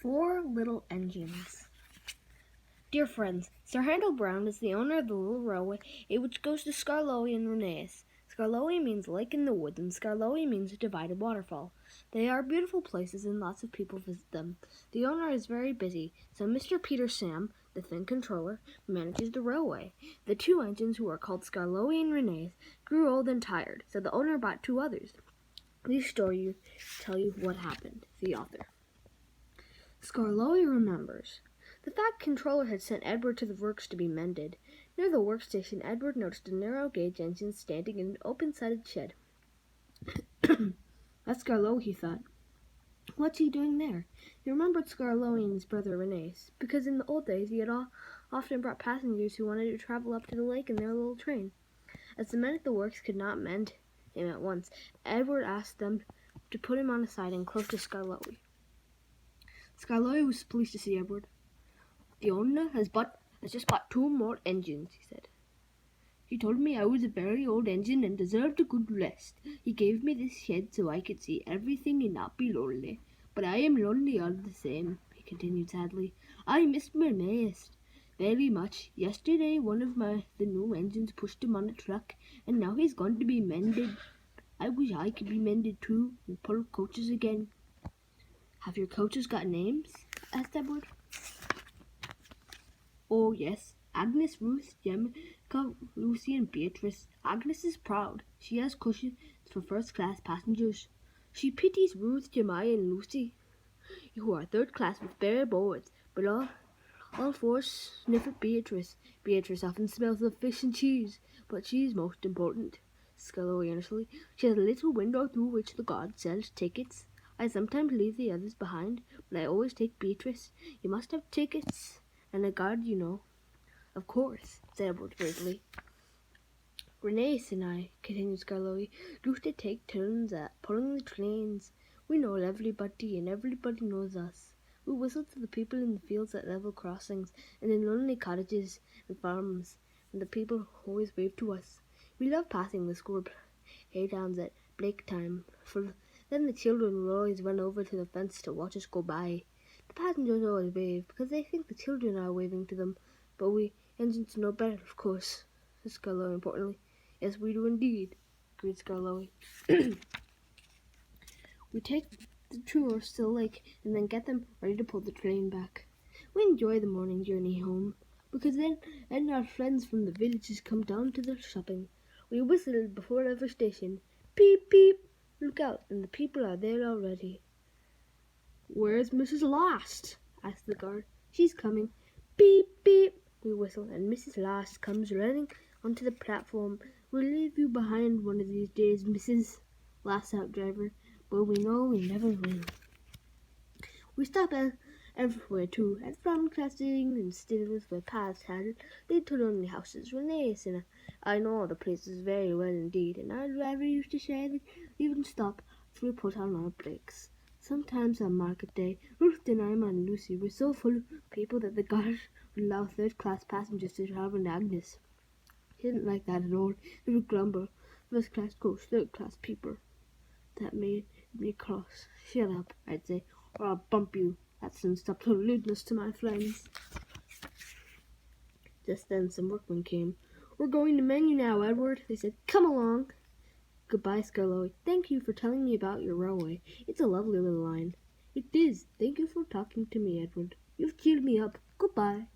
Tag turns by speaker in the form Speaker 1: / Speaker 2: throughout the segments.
Speaker 1: Four little engines. Dear friends, Sir Handel Brown is the owner of the little railway which goes to Skarloey and Reneus. Skarloey means lake in the woods, and Skarloey means a divided waterfall. They are beautiful places, and lots of people visit them. The owner is very busy, so Mr. Peter Sam, the thin controller, manages the railway. The two engines, who are called Skarloey and Reneus, grew old and tired, so the owner bought two others. These stories tell you what happened. The author. Skarloey remembers. The fat controller had sent Edward to the works to be mended. Near the workstation, Edward noticed a narrow-gauge engine standing in an open-sided shed. That's Skarloey, he thought. What's he doing there? He remembered Skarloey and his brother Reneus, because in the old days he had often brought passengers who wanted to travel up to the lake in their little train. As the men at the works could not mend him at once, Edward asked them to put him on a siding close to Skarloey. Skarloey was pleased to see Edward. The owner has just bought two more engines, he said. He told me I was a very old engine and deserved a good rest. He gave me this shed so I could see everything and not be lonely. But I am lonely all the same, he continued sadly. I miss Reneus very much. Yesterday one of the new engines pushed him on a truck, and now he's going to be mended. I wish I could be mended too and pull coaches again. Have your coaches got names? Asked Edward. Oh, yes. Agnes, Ruth, Jemica, Lucy, and Beatrice. Agnes is proud. She has cushions for first-class passengers. She pities Ruth, Jemiah, and Lucy, who are third class with bare boards, but all four sniff at Beatrice. Beatrice often smells of fish and cheese, but she's most important. Skarloey earnestly. She has a little window through which the guard sells tickets. I sometimes leave the others behind, but I always take Beatrice. You must have tickets and a guard, you know. Of course, said Edward bravely. Reneus and I, continued Skarloey, used to take turns at pulling the trains. We know everybody, and everybody knows us. We whistle to the people in the fields at level crossings, and in lonely cottages and farms, and the people always wave to us. We love passing the school haydowns at break time, for then the children will always run over to the fence to watch us go by. The passengers always wave, because they think the children are waving to them, but we engines know better, of course, said Skarloey importantly. Yes, we do indeed, agreed Skarloey. We take the tours to the lake and then get them ready to pull the train back. We enjoy the morning journey home, because then our friends from the villages come down to their shopping. We whistle before every station. Peep, peep, look out, and the people are there already. Where's Mrs. Last? Asked the guard. She's coming. Beep, beep, we whistle, and Mrs. Last comes running onto the platform. We'll leave you behind one of these days, Mrs. Last out driver, but we know we never will. We stop everywhere too, at farm crossings and stables where paths had lead to lonely houses. Reneus and I know all the places very well indeed, and our driver used to say that we even stop if we put on our brakes. Sometimes on market day, Ruth, Jemima, and Lucy were so full of people that the guard would allow third-class passengers to travel in Agnes. He didn't like that at all. He would grumble. First-class goes, third-class people. That made me cross. Shut up, I'd say, or I'll bump you. That's some stop total rudeness to my friends. Just then some workmen came. We're going to mend you now, Edward, they said. Come along. Goodbye, Skarloey. Thank you for telling me about your railway. It's a lovely little line. It is. Thank you for talking to me, Edward. You've cheered me up. Goodbye.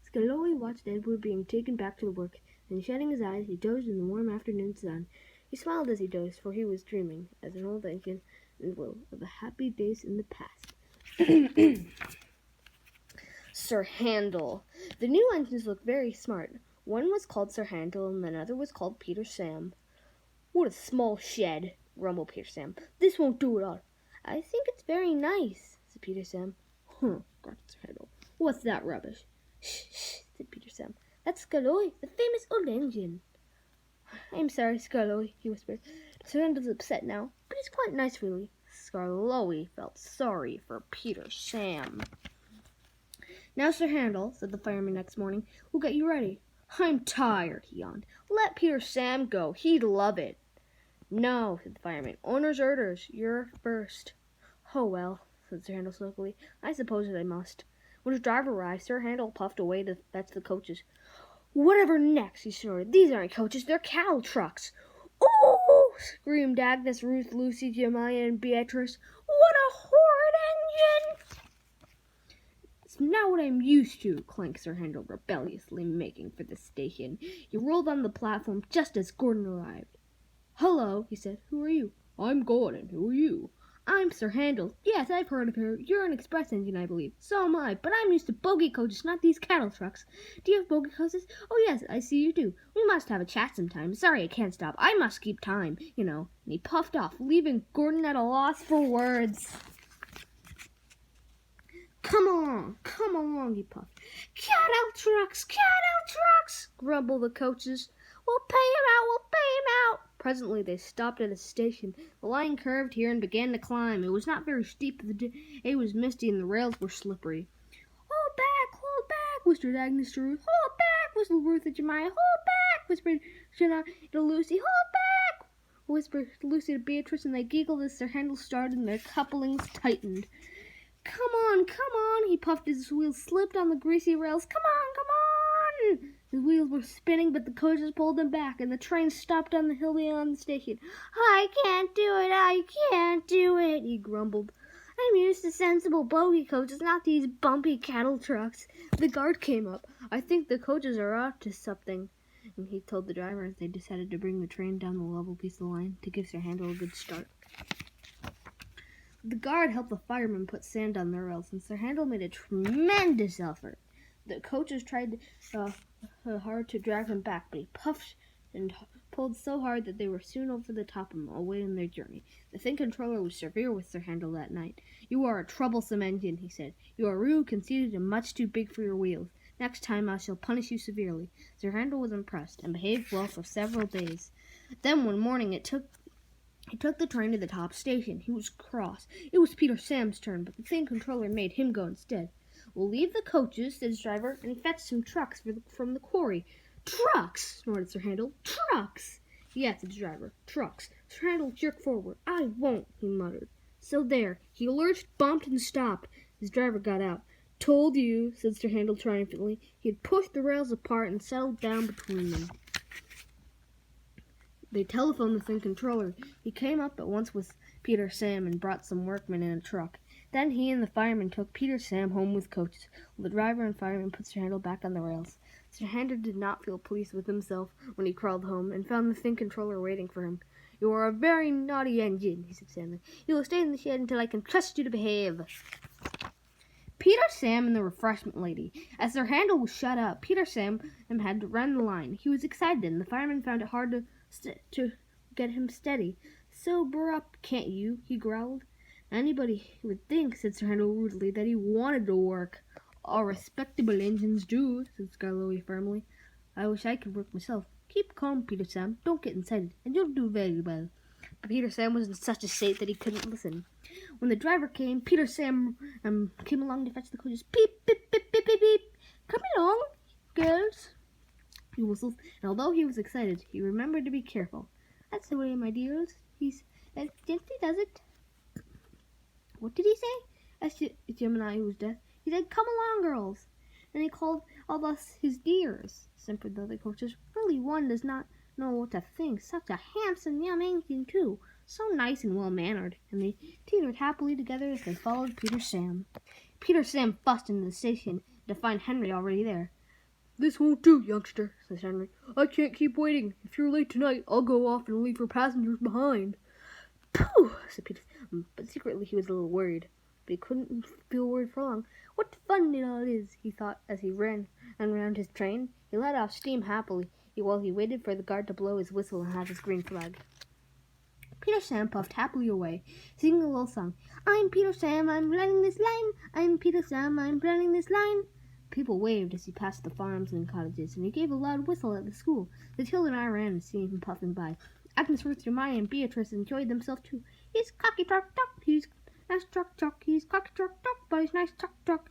Speaker 1: Skarloey watched Edward being taken back to the work, and shutting his eyes, he dozed in the warm afternoon sun. He smiled as he dozed, for he was dreaming, as an old engine will, of the happy days in the past. Sir Handel. The new engines looked very smart. One was called Sir Handel, and another was called Peter Sam. What a small shed, grumbled Peter Sam. This won't do at all. I think it's very nice, said Peter Sam. Grunted Sir Handel. What's that rubbish? Shh, shh, said Peter Sam. That's Skarloey, the famous old engine. I'm sorry, Skarloey, he whispered. Sir Handel's upset now, but it's quite nice, really. Skarloey felt sorry for Peter Sam. Now, Sir Handel, said the fireman next morning, we'll get you ready. I'm tired, he yawned. Let Peter Sam go. He'd love it. No, said the fireman. Owner's orders. You're first. Oh, well, said Sir Handel sulkily. I suppose I must. When his driver arrived, Sir Handel puffed away to fetch the coaches. Whatever next, he snorted. These aren't coaches, they're cattle trucks. Oh! Screamed Agnes, Ruth, Lucy, Jemima, and Beatrice. What a horrid engine! It's not what I'm used to, clanked Sir Handel, rebelliously making for the station. He rolled on the platform just as Gordon arrived. Hello, he said. Who are you? I'm Gordon. Who are you? I'm Sir Handel. Yes, I've heard of her. You're an express engine, I believe. So am I, but I'm used to bogey coaches, not these cattle trucks. Do you have bogey coaches? Oh, yes, I see you do. We must have a chat sometime. Sorry, I can't stop. I must keep time, you know. And he puffed off, leaving Gordon at a loss for words. Come along, he puffed. Cattle trucks, grumbled the coaches. We'll pay him out. Presently they stopped at a station. The line curved here and began to climb. It was not very steep, but the day was misty and the rails were slippery. Hold back, whispered Agnes to Ruth. Hold back, whistled Ruth to Jemima. Hold back, whispered Jenna to Lucy. Hold back, whispered Lucy to Beatrice, and they giggled as their handles started and their couplings tightened. Come on, he puffed as his wheels slipped on the greasy rails. Come on! His wheels were spinning, but the coaches pulled them back, and the train stopped on the hill beyond the station. I can't do it, he grumbled. I'm used to sensible bogey coaches, not these bumpy cattle trucks. The guard came up. I think the coaches are up to something, and he told the driver as they decided to bring the train down the level piece of the line to give Sir Handel a good start. The guard helped the firemen put sand on the rails, and Sir Handel made a tremendous effort. The coaches tried hard to drag him back, but he puffed and pulled so hard that they were soon over the top of him, away on their journey. The Thing Controller was severe with Sir Handel that night. You are a troublesome engine, he said. You are rude, conceited, and much too big for your wheels. Next time I shall punish you severely. Sir Handel was impressed, and behaved well for several days. Then one morning he took the train to the top station. He was cross. It was Peter Sam's turn, but the Thing Controller made him go instead. We'll leave the coaches, said his driver, and fetch some trucks from the quarry. Trucks, snorted Sir Handel. Trucks! Yes, said his driver. Trucks. Sir Handel jerked forward. I won't, he muttered. So there. He lurched, bumped, and stopped. His driver got out. Told you, said Sir Handel triumphantly. He had pushed the rails apart and settled down between them. They telephoned the Thing Controller. He came up at once with Peter Sam and brought some workmen in a truck. Then he and the fireman took Peter Sam home with coaches, while the driver and fireman put Sir Handel back on the rails. Sir Handel did not feel pleased with himself when he crawled home and found the Thing Controller waiting for him. You are a very naughty engine, he said sadly. You will stay in the shed until I can trust you to behave. Peter Sam and the refreshment lady. As Sir Handel was shut up, Peter Sam had to run the line. He was excited, and the fireman found it hard to get him steady. Sober up, can't you? He growled. Anybody would think, said Sir Handel rudely, that he wanted to work. All respectable engines do, said Scarlowy firmly. I wish I could work myself. Keep calm, Peter Sam. Don't get excited, and you'll do very well. But Peter Sam was in such a state that he couldn't listen. When the driver came, Peter Sam came along to fetch the coaches. Beep, beep, beep, beep, beep, beep. Come along, girls. He whistled, and although he was excited, he remembered to be careful. That's the way, my dears. He said, gently does it. What did he say? Asked Gemini, who was deaf. He said, come along, girls. And he called all us his dears, simpered the other coaches. Really, one does not know what to think. Such a handsome young engine, too. So nice and well-mannered. And they teetered happily together as they followed Peter Sam. Peter Sam fussed into the station to find Henry already there. This won't do, youngster, said Henry. I can't keep waiting. If you're late tonight, I'll go off and leave your passengers behind. Pooh, said Peter. But secretly he was a little worried. But he couldn't feel worried for long. What fun it all is, he thought as he ran around his train. He let off steam happily while he waited for the guard to blow his whistle and have his green flag. Peter Sam puffed happily away, singing a little song. I'm Peter Sam, I'm running this line. I'm Peter Sam, I'm running this line. People waved as he passed the farms and cottages, and he gave a loud whistle at the school. The children all ran to see him puffing by. Agnes, Ruth, Jemima, and Beatrice enjoyed themselves too. He's cocky truck truck, he's nice truck truck, he's cocky truck truck, but he's nice truck truck.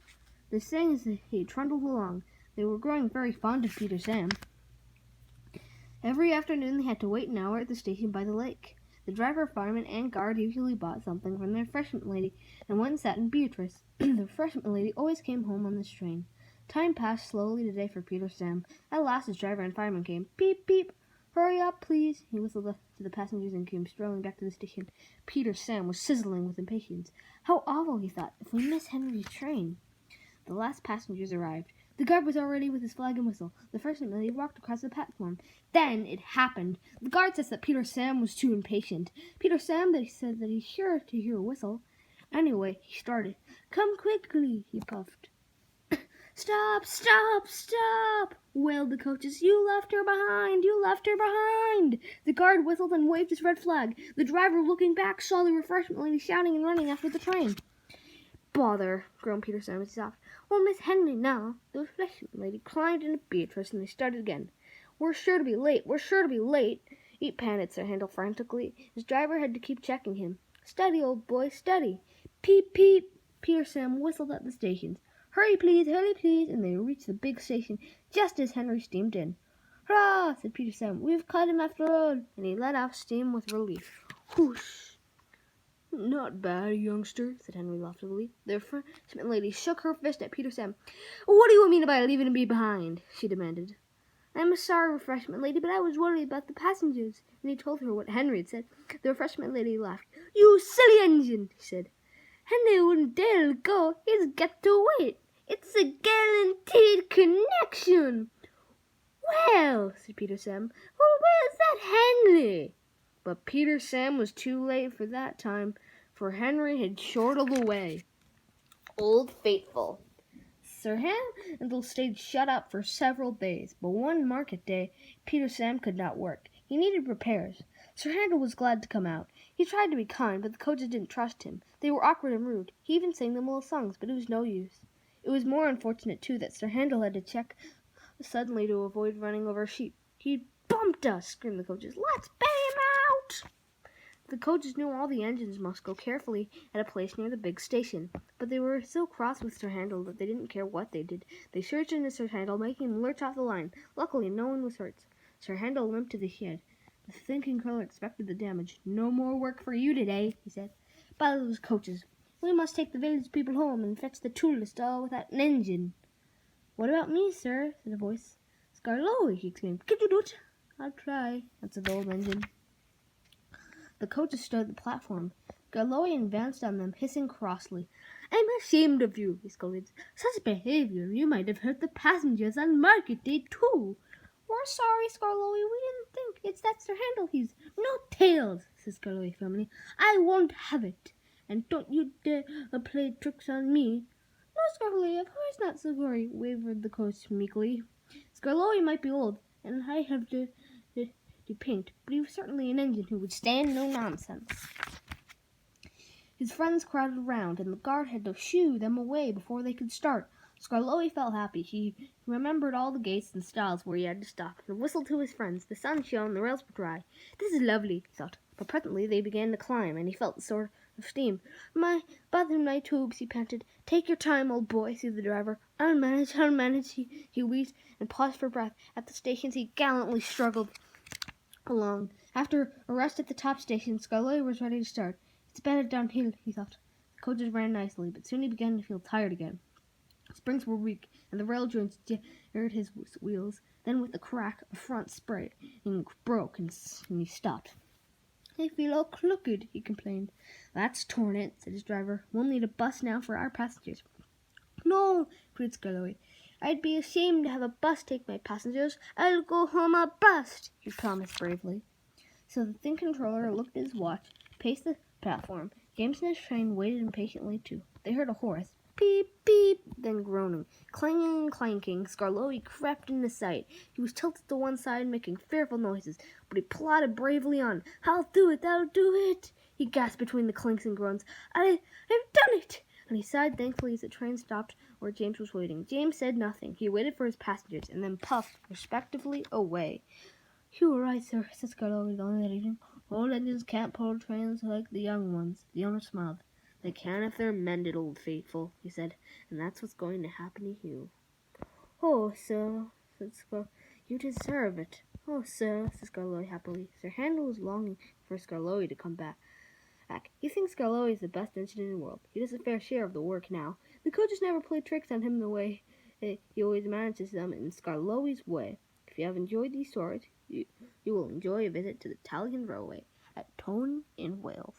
Speaker 1: They sang as he trundled along. They were growing very fond of Peter Sam. Every afternoon they had to wait an hour at the station by the lake. The driver, fireman, and guard usually bought something from the refreshment lady and went and sat in Beatrice. The refreshment lady always came home on this train. Time passed slowly today for Peter Sam. At last his driver and fireman came. Beep, beep. Hurry up, please. He whistled to the passengers and came strolling back to the station. Peter Sam was sizzling with impatience. How awful, he thought, if we miss Henry's train. The last passengers arrived. The guard was already with his flag and whistle. The first lady walked across the platform. Then it happened. The guard says that Peter Sam was too impatient. Peter Sam said that he's sure to hear a whistle. Anyway, he started. Come quickly, he puffed. Stop, stop, stop, wailed the coaches. You left her behind, you left her behind. The guard whistled and waved his red flag. The driver, looking back, saw the refreshment lady shouting and running after the train. Bother, groaned Peter Sam as he stopped. We'll miss Henry now. The refreshment lady climbed into Beatrice and they started again. We're sure to be late, we're sure to be late. He panted Sir Handel frantically. His driver had to keep checking him. Steady, old boy, steady. Peep, peep. Peter Sam whistled at the stations. Hurry, please, and they reached the big station just as Henry steamed in. Hurrah, said Peter Sam, we've caught him after all, and he let off steam with relief. Whoosh. Not bad, youngster, said Henry loftily. The refreshment lady shook her fist at Peter Sam. What do you mean by leaving me behind? She demanded. I'm sorry, refreshment lady, but I was worried about the passengers. And he told her what Henry had said. The refreshment lady laughed. You silly engine, she said. Henry wouldn't dare go. He's got to wait. It's a guaranteed connection. Well, said Peter Sam, well, where's that Henry? But Peter Sam was too late for that time, for Henry had chortled away. Old Faithful. Sir Handel stayed shut up for several days, but one market day Peter Sam could not work. He needed repairs. Sir Handel was glad to come out. He tried to be kind, but the coaches didn't trust him. They were awkward and rude. He even sang them little songs, but it was no use. It was more unfortunate, too, that Sir Handel had to check suddenly to avoid running over sheep. He bumped us, screamed the coaches. Let's bail him out! The coaches knew all the engines must go carefully at a place near the big station, but they were so cross with Sir Handel that they didn't care what they did. They surged into Sir Handel, making him lurch off the line. Luckily, no one was hurt. Sir Handel limped to the shed. The thinking colonel expected the damage. No more work for you today, he said. By those coaches. We must take the village people home and fetch the toolist all without an engine. What about me, sir? Said a voice. Scarlowy, he exclaimed. Can you do it? I'll try, answered the old engine. The coaches stood at the platform. Scarlowy advanced on them, hissing crossly. I'm ashamed of you, he scolded. Such behavior. You might have hurt the passengers on market day, too. We're sorry, Scarlowy. We didn't think. It's that Sir Handel. He's no tails, said Scarlowy firmly. I won't have it. And don't you dare play tricks on me. No, Scarlowy, of course not, so sorry, wavered the coach meekly. Scarlowy might be old, and I have to paint, but he was certainly an engine who would stand no nonsense. His friends crowded around, and the guard had to shoo them away before they could start. Scarlowy felt happy. He remembered all the gates and stalls where he had to stop, and whistled to his friends. The sun shone, the rails were dry. This is lovely, he thought. But presently they began to climb, and he felt a sort of steam. Bother my tubes, he panted. Take your time, old boy, said the driver. I'll manage, he wheezed, and paused for breath. At the stations he gallantly struggled along. After a rest at the top station, Scarlowy was ready to start. It's better downhill, he thought. The coaches ran nicely, but soon he began to feel tired again. Springs were weak, and the rail joints jarred his wheels. Then, with a crack, a front sprayed and broke, and he stopped. I feel all crooked, he complained. That's torn it, said his driver. We'll need a bus now for our passengers. No, cried Scarlowy. I'd be ashamed to have a bus take my passengers. I'll go home a bust, he promised bravely. So the thin controller looked at his watch, paced the platform. James and his train waited impatiently too. They heard a horse. Beep, beep, then groaning. Clanging and clanking, Scarlowy crept into sight. He was tilted to one side, making fearful noises, but he plodded bravely on. I'll do it, he gasped between the clinks and groans. I've done it! And he sighed thankfully as the train stopped where James was waiting. James said nothing. He waited for his passengers, and then puffed respectively away. You were right, sir, said Scarlowy that evening. Old engines can't pull trains like the young ones. The owner smiled. They can if they're mended, old faithful, he said, and that's what's going to happen to you. Oh, sir, said Scarlowy, you deserve it. Oh, sir, said Scarlowy happily. Sir Handel was longing for Skarloey to come back. He thinks Skarloey is the best engine in the world. He does a fair share of the work now. The coaches never play tricks on him the way he always manages them in Skarloey's way. If you have enjoyed these stories, you will enjoy a visit to the Italian Railway at Tone in Wales.